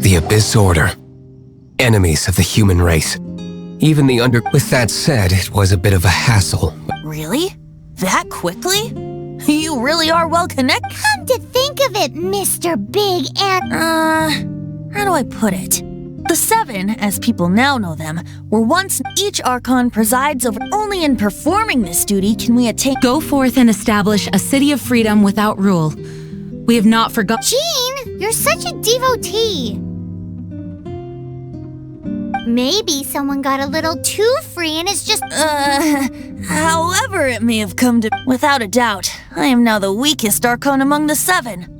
The Abyss Order. Enemies of the human race. Even the With that said, it was a bit of a hassle. Really? That quickly? You really are well connected. Come to think of it, Mr. Big and... How do I put it? The Seven, as people now know them, were once each Archon presides over. Only in performing this duty can we attain. Go forth and establish a city of freedom without rule. We have not forgotten. Jean, you're such a devotee. Maybe someone got a little too free and is just... However it may have come to... Without a doubt, I am now the weakest Archon among the Seven.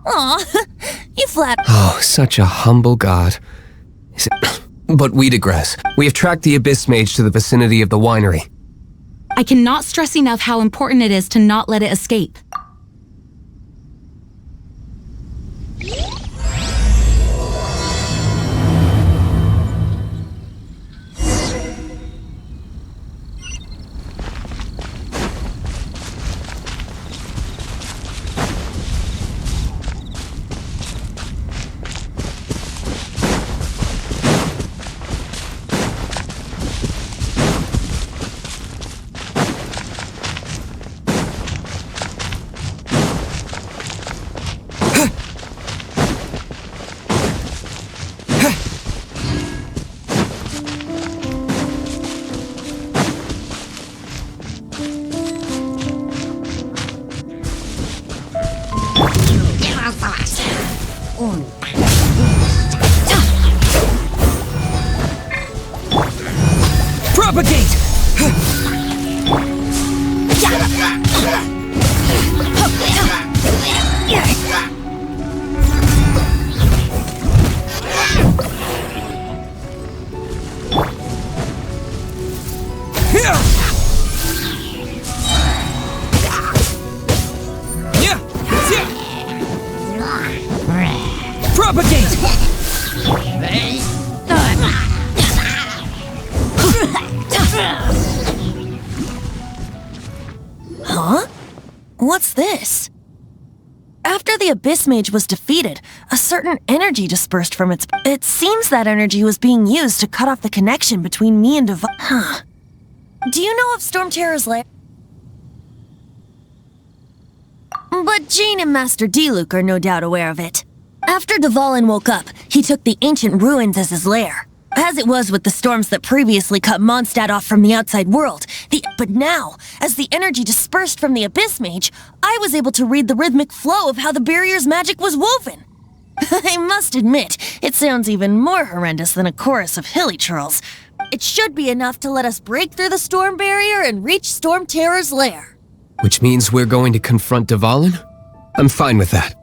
Aw, you flat... Oh, such a humble god. But we digress. We have tracked the Abyss Mage to the vicinity of the winery. I cannot stress enough how important it is to not let it escape. Propagate! Propagate! Huh? What's this? After the Abyss Mage was defeated, a certain energy dispersed from its... It seems that energy was being used to cut off the connection between me and Huh. Do you know of Storm Terror's lair? But Jean and Master D-Luke are no doubt aware of it. After Dvalin woke up, he took the ancient ruins as his lair. As it was with the storms that previously cut Mondstadt off from the outside world. But now, as the energy dispersed from the Abyss Mage, I was able to read the rhythmic flow of how the barrier's magic was woven. I must admit, it sounds even more horrendous than a chorus of hilly churls. It should be enough to let us break through the storm barrier and reach Storm Terror's lair. Which means we're going to confront Dvalin? I'm fine with that.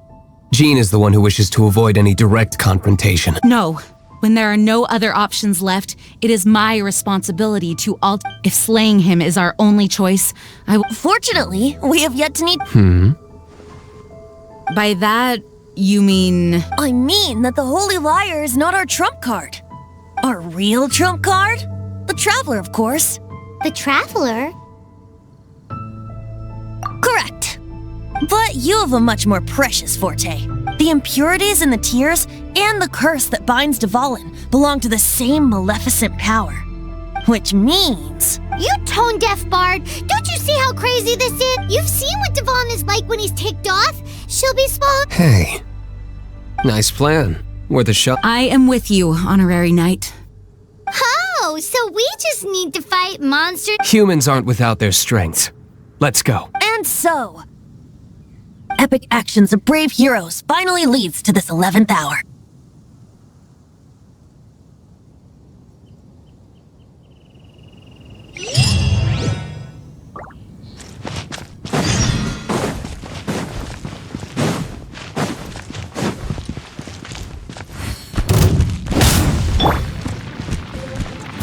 Jean is the one who wishes to avoid any direct confrontation. No. When there are no other options left, it is my responsibility to If slaying him is our only choice, I will... Fortunately, we have yet to need... By that, you mean... I mean that the Holy Liar is not our trump card. Our real trump card? The Traveler, of course. The Traveler? Correct. But you have a much more precious forte. The impurities in the tears and the curse that binds Dvalin belong to the same maleficent power. Which means... You tone-deaf bard! Don't you see how crazy this is? You've seen what Dvalin is like when he's ticked off. She'll be swallowed... Hey. Nice plan. Worth a shot. I am with you, Honorary Knight. Oh, so we just need to fight monsters... Humans aren't without their strengths. Let's go. And so... Epic actions of brave heroes finally leads to this 11th hour.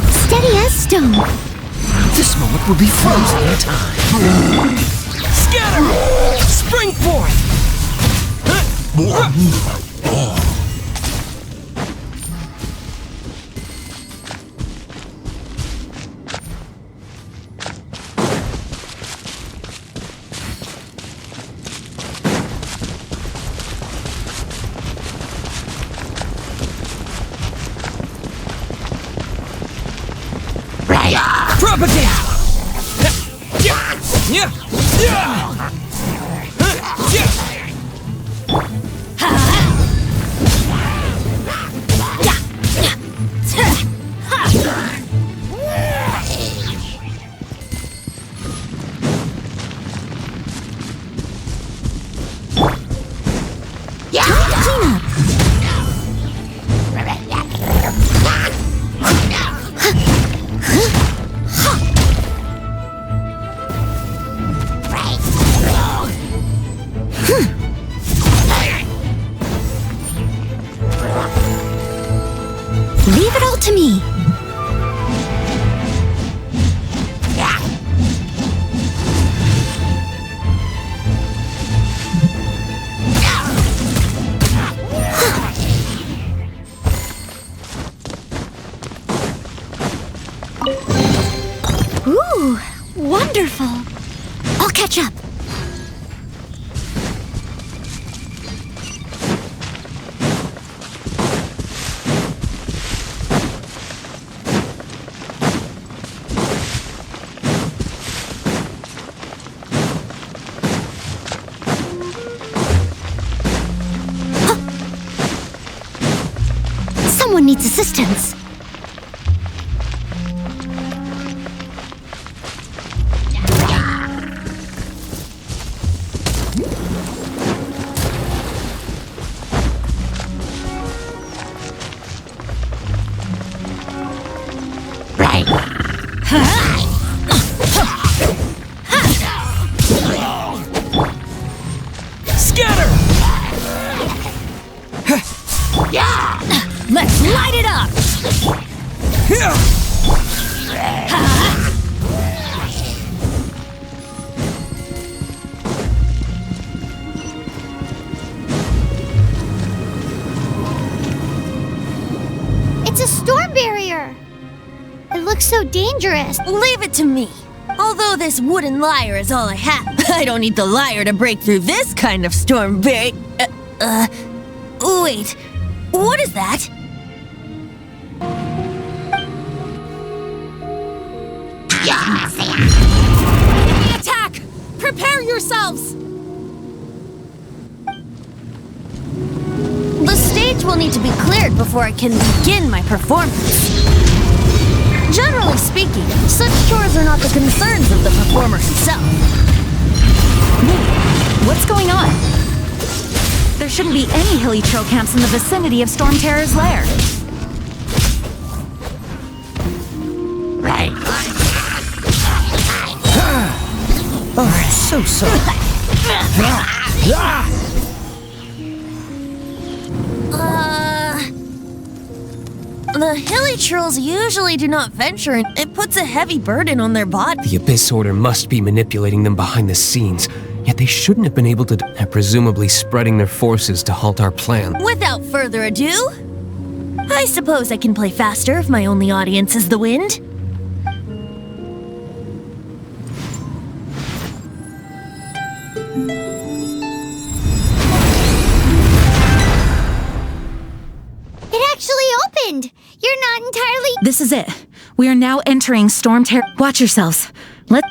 Steady as stone. This moment will be frozen in time. Scatter! Spring forth! Propagate! Leave it all to me. Ooh, wonderful. I'll catch up. Someone needs assistance. Scatter! Let's light it up! It's a storm barrier. It looks so dangerous. Leave it to me. Although this wooden lyre is all I have, I don't need the lyre to break through this kind of storm barrier. Wait, what is that? Enemy attack! Prepare yourselves! The stage will need to be cleared before I can begin my performance. Generally speaking, such chores are not the concerns of the performer himself. Wait, what's going on? There shouldn't be any hilly trail camps in the vicinity of Storm Terror's lair. Oh, I'm so sorry. The hilly trolls usually do not venture, and it puts a heavy burden on their body. The Abyss Order must be manipulating them behind the scenes, yet they shouldn't have been able to, presumably spreading their forces to halt our plan. Without further ado, I suppose I can play faster if my only audience is the wind. It actually opened. You're not entirely... This is it. We are now entering Storm Terror. Watch yourselves. Let...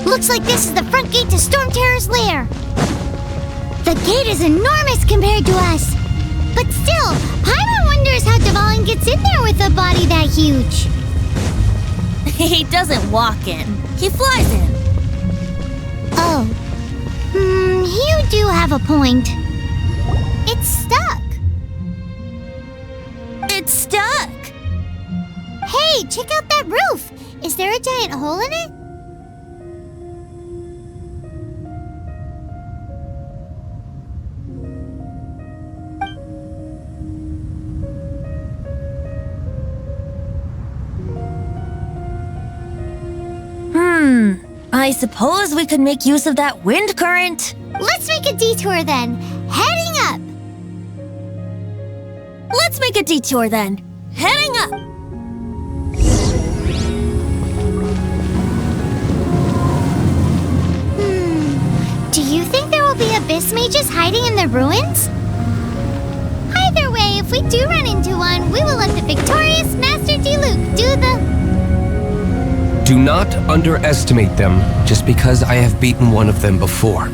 Looks like this is the front gate to Storm Terror's lair. The gate is enormous compared to us. But still, Paimon wonders how Dvalin gets in there with a body that huge. He doesn't walk in. He flies in. Oh. You do have a point. It's stuck. It's stuck. Hey, check out that roof. Is there a giant hole in it? I suppose we could make use of that wind current. Let's make a detour then. Heading up. Let's make a detour then. Heading up. Do you think there will be abyss mages hiding in the ruins? Either way, if we do run into one, we will let the victorious Master Diluc do the... Do not underestimate them just because I have beaten one of them before.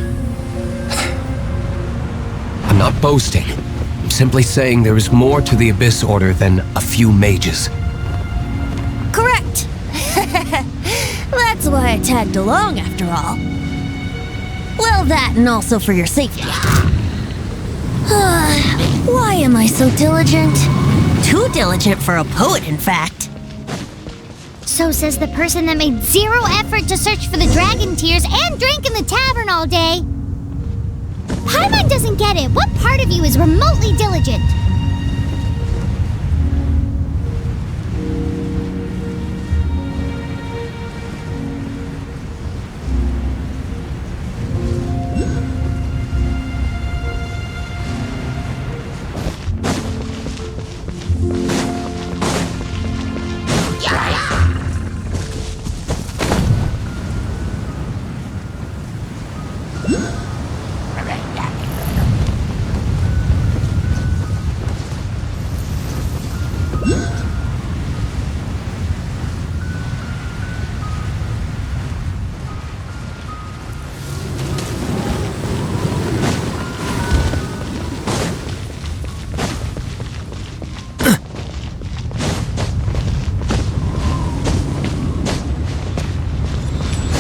I'm not boasting. I'm simply saying there is more to the Abyss Order than a few mages. Correct. That's why I tagged along after all. Well, that and also for your safety. Why am I so diligent? Too diligent for a poet, in fact. So says the person that made zero effort to search for the dragon tears and drank in the tavern all day. Paimon doesn't get it. What part of you is remotely diligent?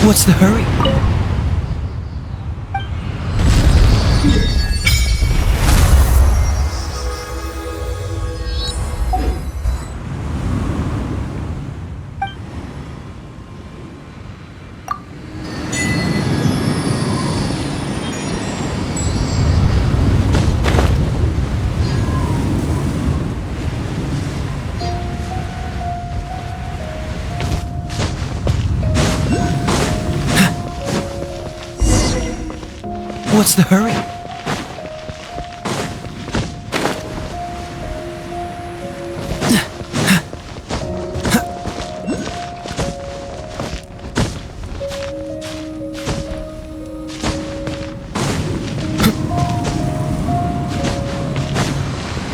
What's the hurry? What's the hurry?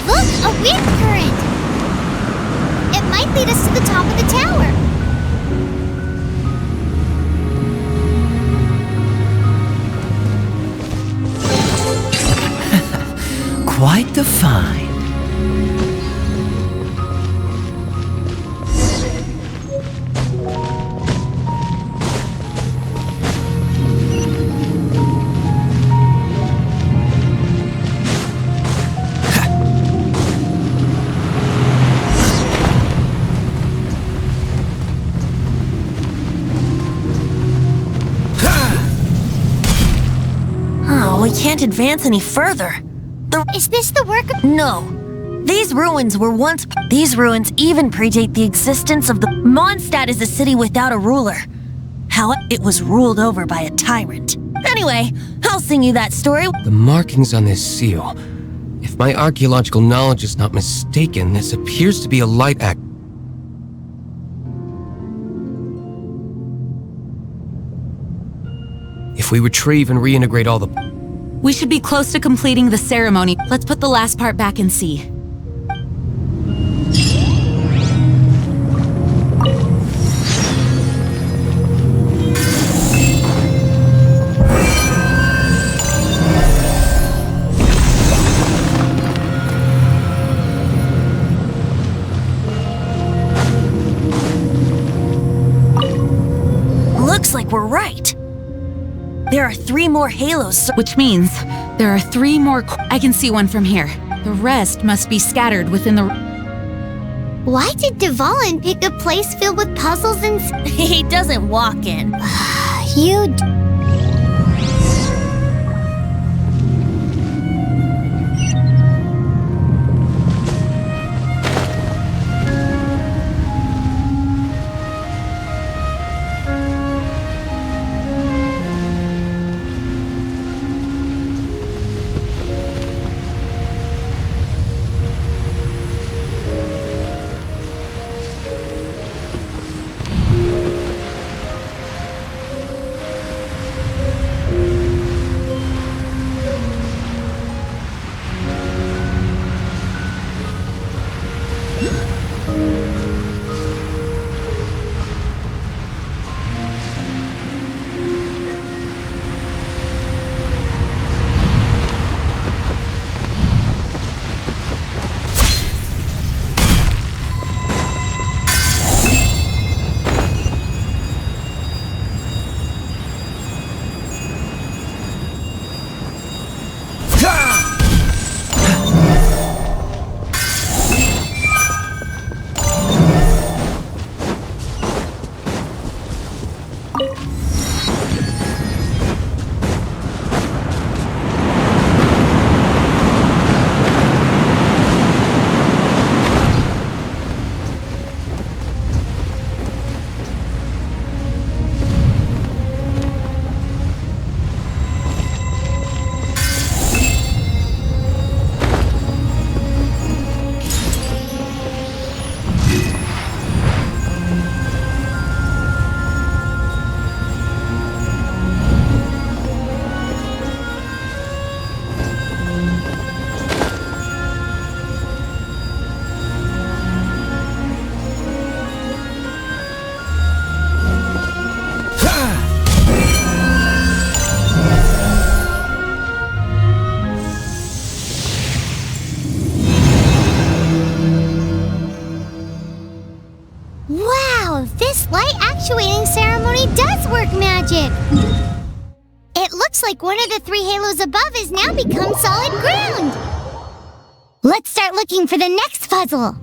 Look, a wind current! It might lead us to the top of the tower. Quite the find. Oh, we can't advance any further. Is this the work of... No. These ruins were once... These ruins even predate the existence of the... Mondstadt is a city without a ruler. How it was ruled over by a tyrant. Anyway, I'll sing you that story. The markings on this seal. If my archaeological knowledge is not mistaken, this appears to be a light act. If we retrieve and reintegrate all the... We should be close to completing the ceremony. Let's put the last part back and see. Looks like we're right. There are 3 more halos. Which means there are 3 more. I can see one from here. The rest must be scattered within the. Why did Dvalin pick a place filled with puzzles and... He doesn't walk in. You... Like one of the 3 halos above has now become solid ground. Let's start looking for the next puzzle.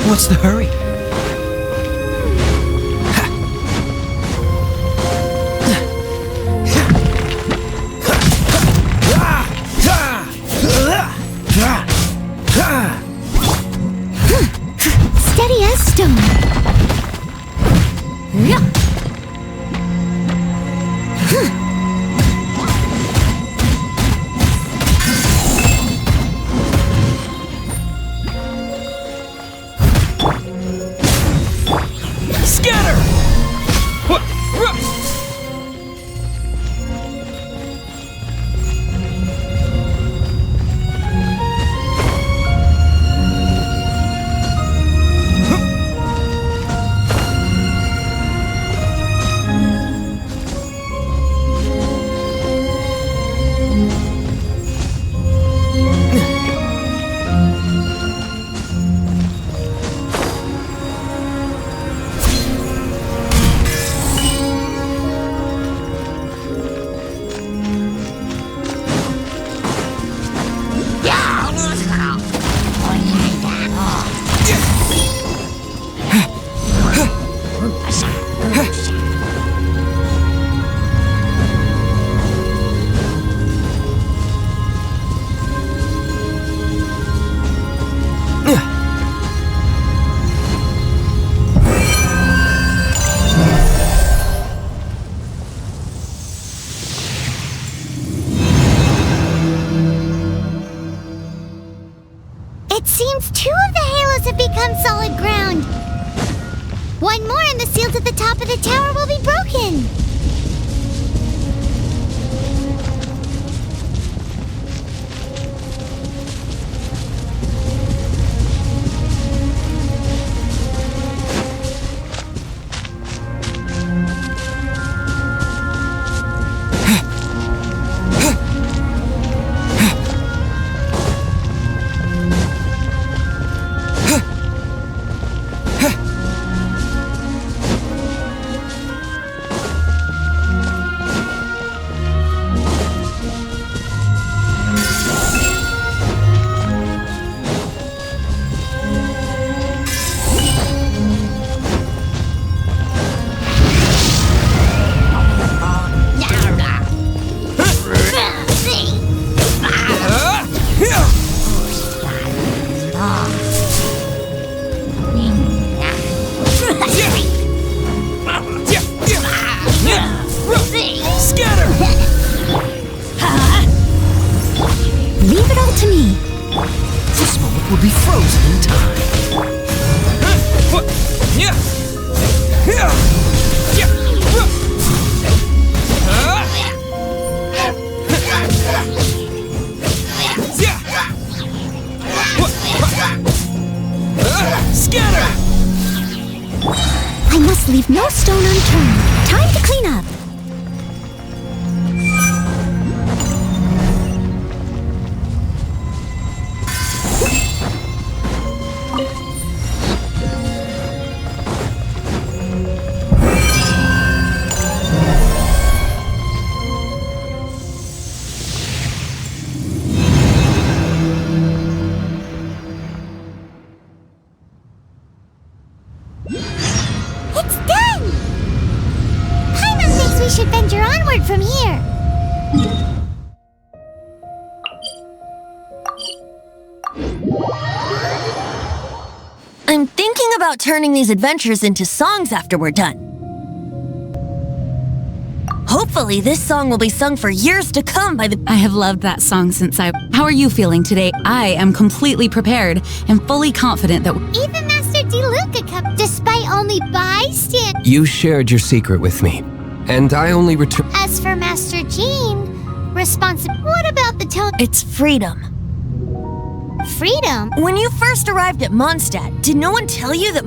What's the hurry? Steady as stone. It seems 2 of the halos have become solid ground. One more and the seals at the top of the tower will be broken. Leave it all to me. This moment will be frozen in time. Scatter! I must leave no stone unturned. Time to clean up. It's done! Paimon thinks we should venture onward from here. I'm thinking about turning these adventures into songs after we're done. Hopefully, this song will be sung for years to come by the— I have loved that song since I... How are you feeling today? I am completely prepared and fully confident that... Even Master Diluc could come despite only bystand. You shared your secret with me, and I only returned. As for Master Jean, what about the tone? It's freedom. Freedom? When you first arrived at Mondstadt, did no one tell you that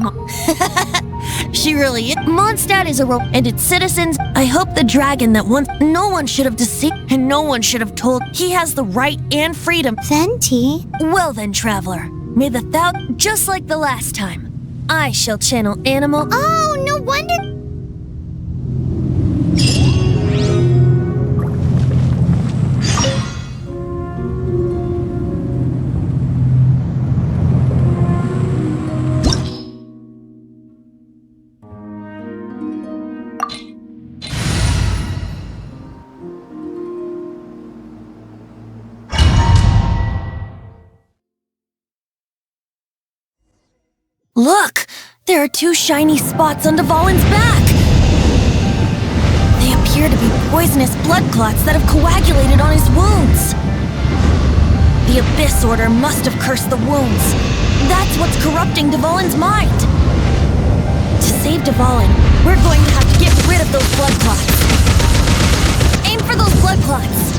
She really is. Mondstadt is and its citizens. I hope the dragon that once no one should have deceived and no one should have told he has the right and freedom. Venti? Well then, traveler, may the just like the last time, I shall channel animal. Oh, no wonder. Look! There are two shiny spots on Dvalin's back! They appear to be poisonous blood clots that have coagulated on his wounds. The Abyss Order must have cursed the wounds. That's what's corrupting Dvalin's mind. To save Dvalin, we're going to have to get rid of those blood clots. Aim for those blood clots!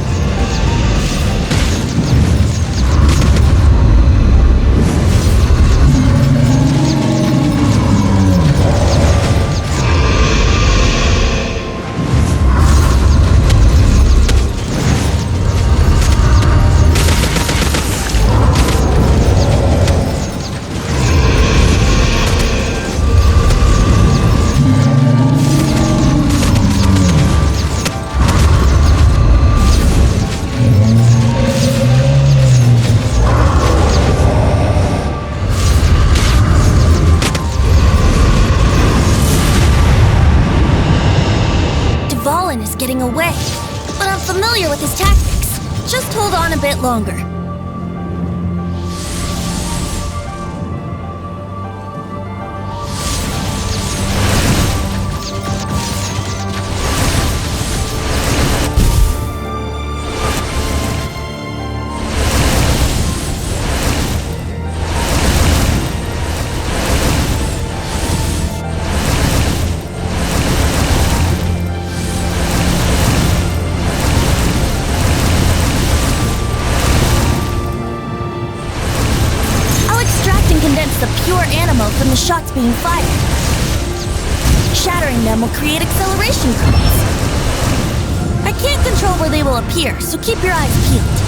Getting away, but I'm familiar with his tactics. Just hold on a bit longer. From the shots being fired. Shattering them will create acceleration currents. I can't control where they will appear, so keep your eyes peeled.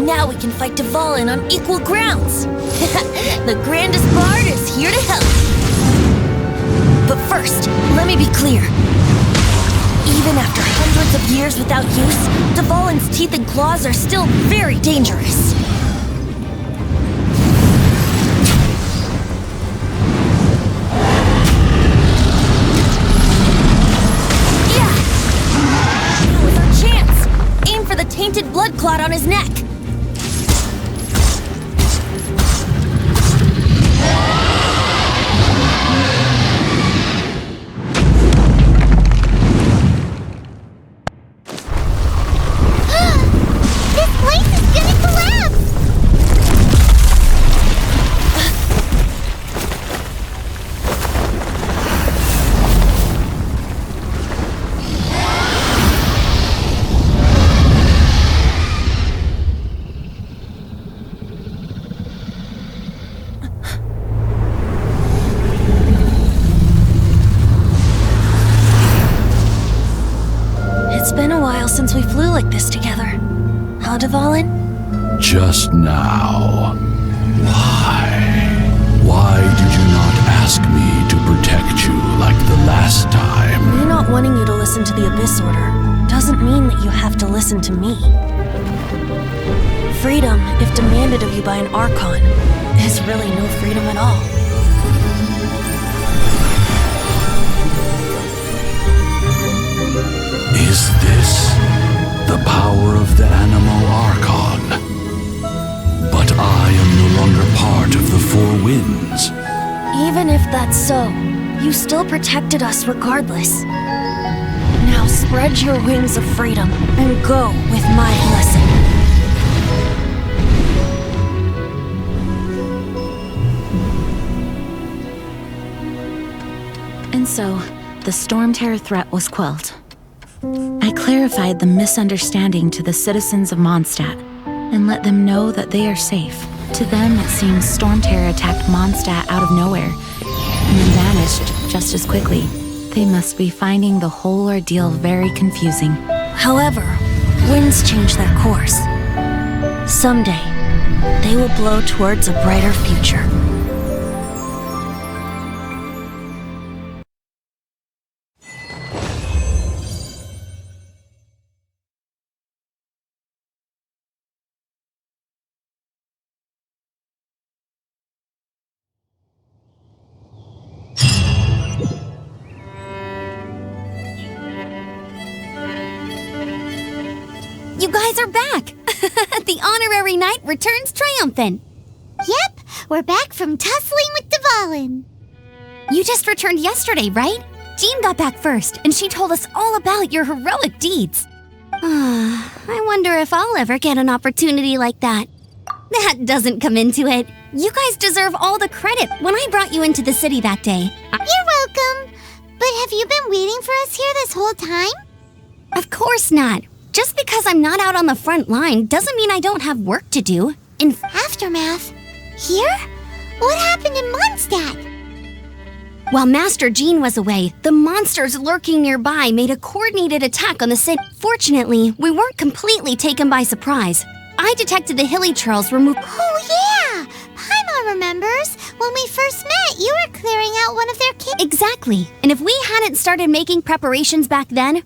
Now we can fight Dvalin on equal grounds. The grandest bard is here to help. But first, let me be clear. Even after hundreds of years without use, Dvalin's teeth and claws are still very dangerous. Yeah! Now is our chance! Aim for the tainted blood clot on his neck. It's been a while since we flew like this together. Huh, Dvalin? Just now. Why did you not ask me to protect you like the last time? Me not wanting you to listen to the Abyss Order doesn't mean that you have to listen to me. Freedom, if demanded of you by an Archon, is really no freedom at all. Is this the power of the Animal Archon? But I am no longer part of the Four Winds. Even if that's so, you still protected us regardless. Now spread your wings of freedom and go with my blessing. And so, the Storm Terror threat was quelled. I clarified the misunderstanding to the citizens of Mondstadt and let them know that they are safe. To them, it seems Storm Terror attacked Mondstadt out of nowhere and then vanished just as quickly. They must be finding the whole ordeal very confusing. However, winds change their course. Someday, they will blow towards a brighter future. You guys are back! The honorary knight returns triumphant. Yep, we're back from tussling with Dvalin. You just returned yesterday, right? Jean got back first, and she told us all about your heroic deeds. I wonder if I'll ever get an opportunity like that. That doesn't come into it. You guys deserve all the credit when I brought you into the city that day. You're welcome. But have you been waiting for us here this whole time? Of course not. Just because I'm not out on the front line doesn't mean I don't have work to do. In Aftermath? Here? What happened in Mondstadt? While Master Jean was away, the monsters lurking nearby made a coordinated attack on the city. Fortunately, we weren't completely taken by surprise. I detected the Hilly Churls remove— Oh yeah! Paimon remembers. When we first met, you were clearing out one of their caves. Exactly. And if we hadn't started making preparations back then,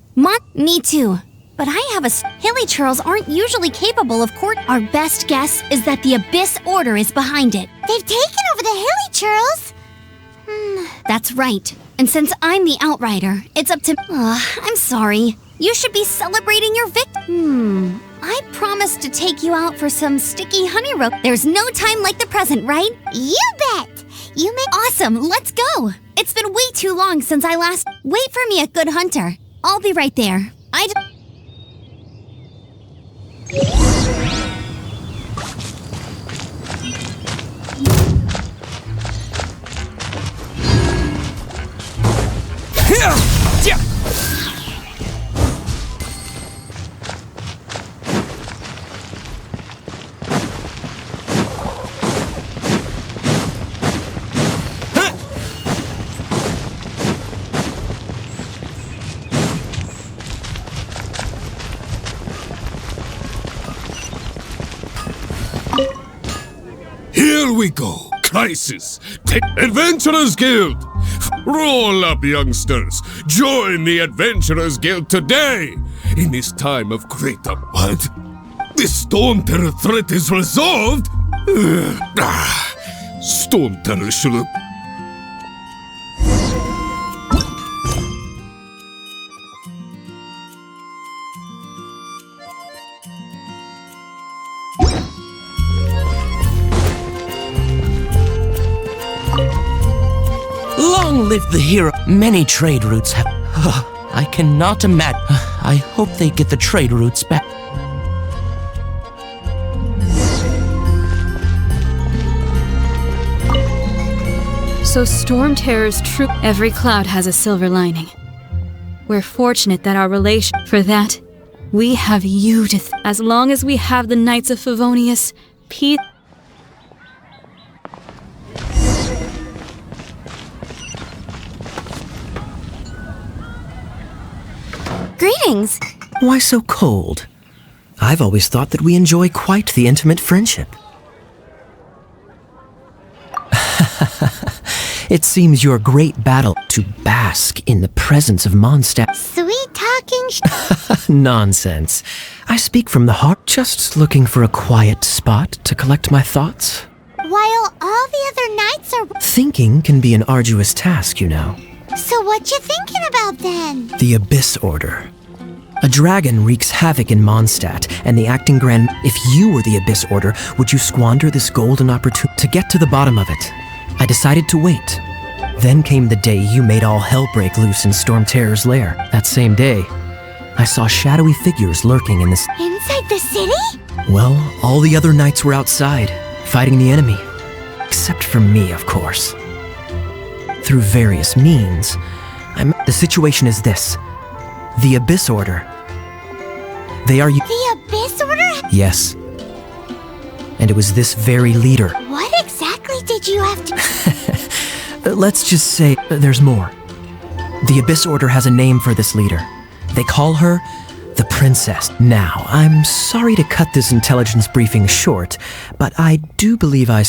me too. But I have a— Hilly Churls aren't usually capable of court— Our best guess is that the Abyss Order is behind it. They've taken over the Hilly Churls? That's right. And since I'm the Outrider, it's up to— I'm sorry. You should be celebrating your victory. I promised to take you out for some sticky honey rope. There's no time like the present, right? You bet! You make— Awesome, let's go! It's been way too long since I last— Wait for me at Good Hunter. I'll be right there. Here we go. Crisis. Take Adventurers Guild. Roll up, youngsters. Join the Adventurers Guild today. In this time of great what? The Storm Terror threat is resolved? Storm Terror should have... Long live the hero. Many trade routes have... I cannot imagine. I hope they get the trade routes back. So Storm Terror's true. Every cloud has a silver lining. We're fortunate that our relation. For that, we have you to. As long as we have the Knights of Favonius, peace. Greetings! Why so cold? I've always thought that we enjoy quite the intimate friendship. It seems your great battle to bask in the presence of Mondstadt. Sweet talking Nonsense. I speak from the heart, just looking for a quiet spot to collect my thoughts. while all the other knights are... Thinking can be an arduous task, you know. So what you thinking about then? The Abyss Order. A dragon wreaks havoc in Mondstadt, and the acting grand... If you were the Abyss Order, would you squander this golden opportunity to get to the bottom of it? I decided to wait. Then came the day you made all hell break loose in Storm Terror's lair. That same day, I saw shadowy figures lurking in this... Inside the city? Well, all the other knights were outside, fighting the enemy. Except for me, of course. Through various means, the situation is this. The Abyss Order. They are... The Abyss Order? Yes. And it was this very leader. What exactly did you have to... Let's just say there's more. The Abyss Order has a name for this leader. They call her the Princess. Now, I'm sorry to cut this intelligence briefing short, but I do believe I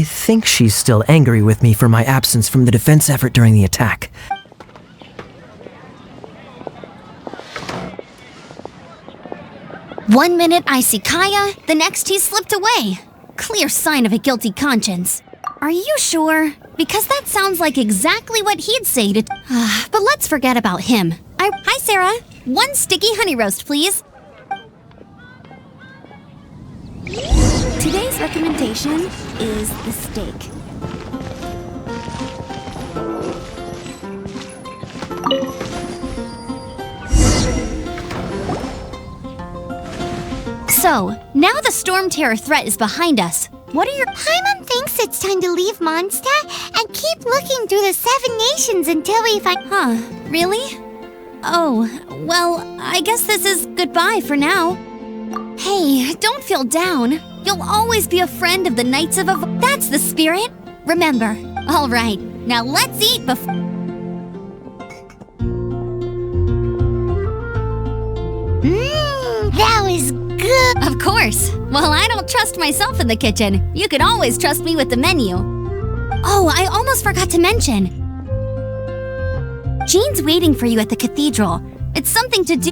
think she's still angry with me for my absence from the defense effort during the attack. One minute I see Kaya, the next he slipped away. Clear sign of a guilty conscience. Are you sure? Because that sounds like exactly what he'd say to... but let's forget about him. Hi, Sarah. 1 sticky honey roast, please. Today's recommendation is the steak. So, now the Storm Terror threat is behind us. What are your... Paimon thinks it's time to leave Mondstadt and keep looking through the 7 nations until we find... Huh, really? Oh, well, I guess this is goodbye for now. Hey, don't feel down. You'll always be a friend of the Knights of That's the spirit. Remember. All right, now let's eat before... that was good. Of course. Well, I don't trust myself in the kitchen. You can always trust me with the menu. Oh, I almost forgot to mention. Jean's waiting for you at the cathedral. It's something to do...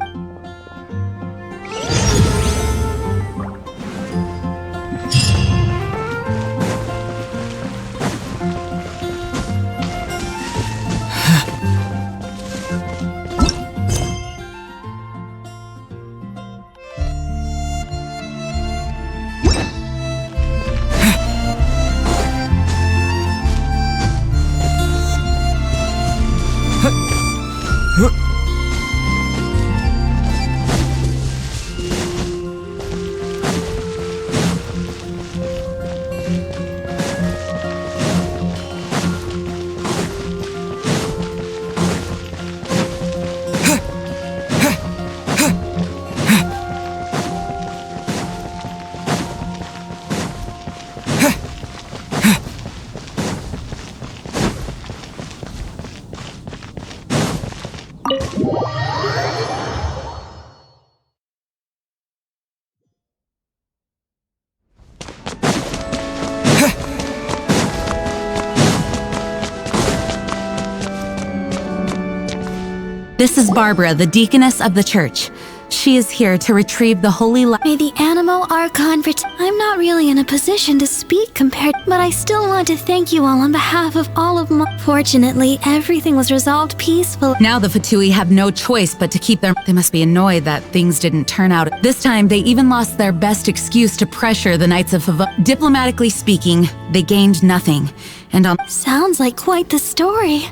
This is Barbara, the deaconess of the church. She is here to retrieve the holy May the Animo Archon I'm not really in a position to speak but I still want to thank you all on behalf of all of my... Fortunately, everything was resolved peacefully. Now the Fatui have no choice but to keep their... They must be annoyed that things didn't turn out. This time, they even lost their best excuse to pressure the Knights of Favonian. Diplomatically speaking, they gained nothing. And on... Sounds like quite the story.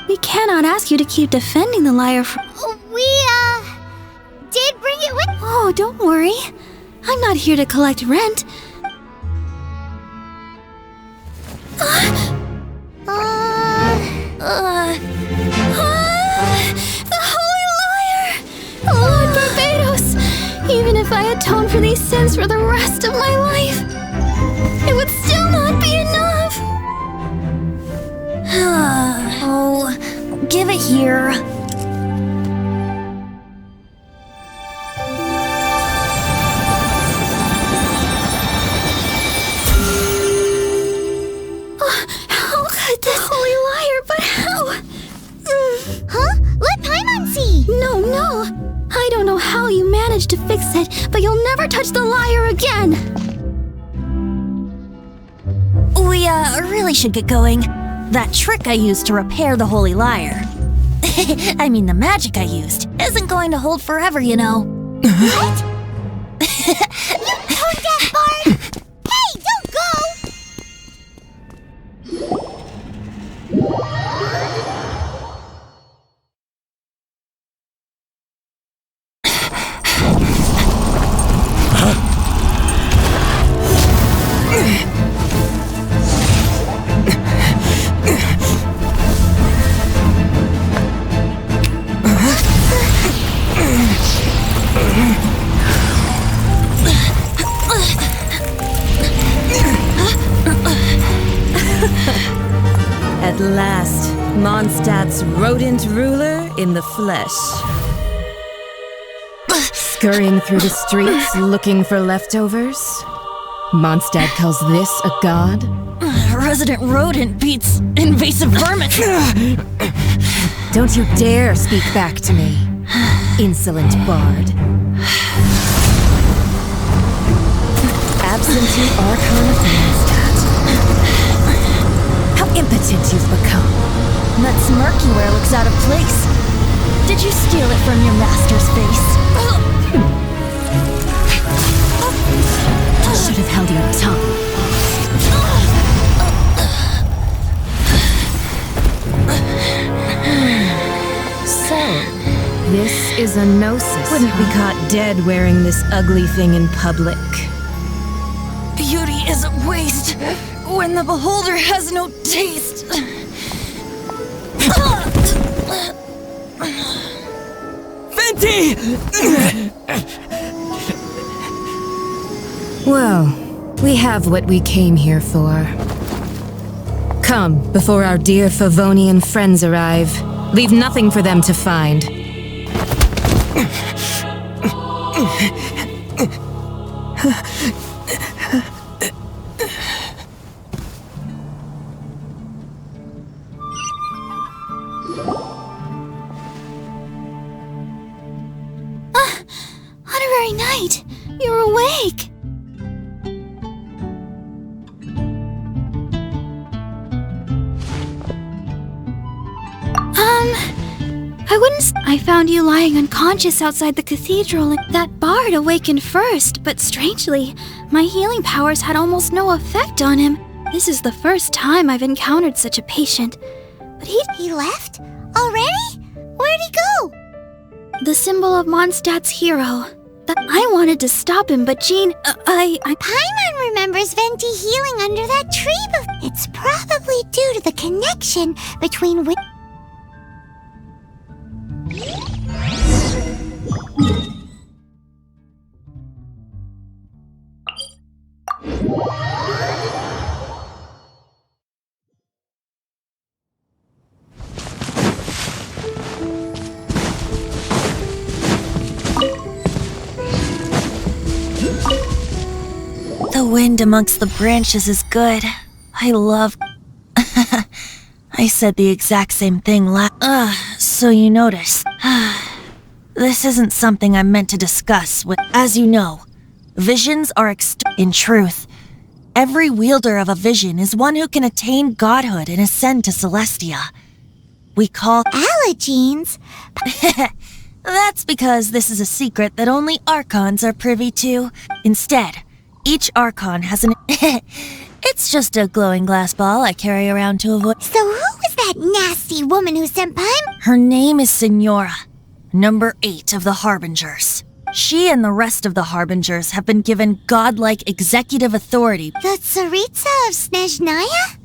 We cannot ask you to keep defending the liar We, did bring it with... Oh, don't worry. I'm not here to collect rent. The Holy Liar! Lord Barbados! Even if I atone for these sins for the rest of my life, it would still not be enough! Oh, give it here. No. I don't know how you managed to fix it, but you'll never touch the liar again. We, really should get going. That trick I used to repair the Holy Liar. I mean, the magic I used isn't going to hold forever, you know. What? You tone deaf, Bard! Hey, don't go! At last, Mondstadt's rodent ruler in the flesh. Scurrying through the streets looking for leftovers? Mondstadt calls this a god? Resident rodent beats invasive vermin. Don't you dare speak back to me, insolent bard. Absentee Archon of Mondstadt. How impotent you've become. That smirk you wear looks out of place. Did you steal it from your master's face? You should have held your tongue. So, this is a gnosis. Wouldn't be caught dead wearing this ugly thing in public. Beauty is a waste when the beholder has no taste. Venti! Well, we have what we came here for. Come, before our dear Favonian friends arrive. Leave nothing for them to find. Honorary Knight, you're awake. I found you lying unconscious outside the cathedral. That bard awakened first, but strangely, my healing powers had almost no effect on him. This is the first time I've encountered such a patient. But he left? Already? Where'd he go? The symbol of Mondstadt's hero. I wanted to stop him, but Jean, Paimon remembers Venti healing under that tree before. It's probably due to the connection between The wind amongst the branches is good. I I said the exact same thing so you notice. This isn't something I'm meant to discuss with. As you know, visions are in truth, every wielder of a vision is one who can attain godhood and ascend to Celestia. We call Allergenes? That's because this is a secret that only Archons are privy to. Instead, each Archon has an... It's just a glowing glass ball I carry around to avoid... So who was that nasty woman who sent Paimon? Her name is Signora, number 8 of the Harbingers. She and the rest of the Harbingers have been given godlike executive authority. The Tsaritsa of Snezhnaya?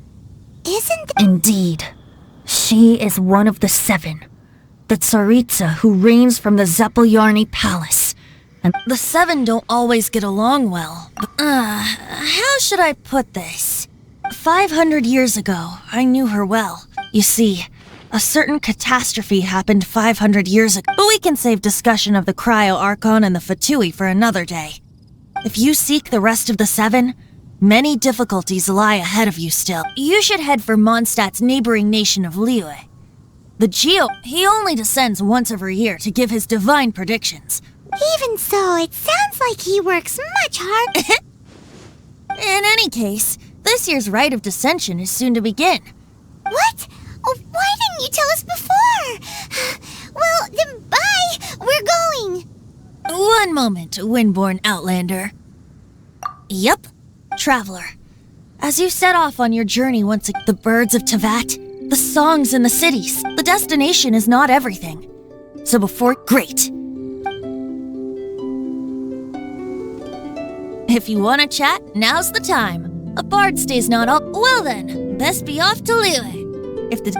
Isn't... Indeed. She is one of the 7. The Tsaritsa who reigns from the Zepelyarny Palace. And the 7 don't always get along well. How should I put this? 500 years ago, I knew her well. You see, a certain catastrophe happened 500 years ago, but we can save discussion of the Cryo Archon and the Fatui for another day. If you seek the rest of the 7, many difficulties lie ahead of you still. You should head for Mondstadt's neighboring nation of Liyue. The Geo, he only descends once every year to give his divine predictions. Even so, it sounds like he works much harder. In any case, this year's rite of descension is soon to begin. What? Oh, why didn't you tell us before? Well, then bye! We're going! One moment, Windborn Outlander. Yup, Traveler. As you set off on your journey once again, the birds of Tevat, the songs in the cities, the destination is not everything. So before... Great! If you want to chat, now's the time. A bard stays not all... Well then, best be off to Liyue. If the...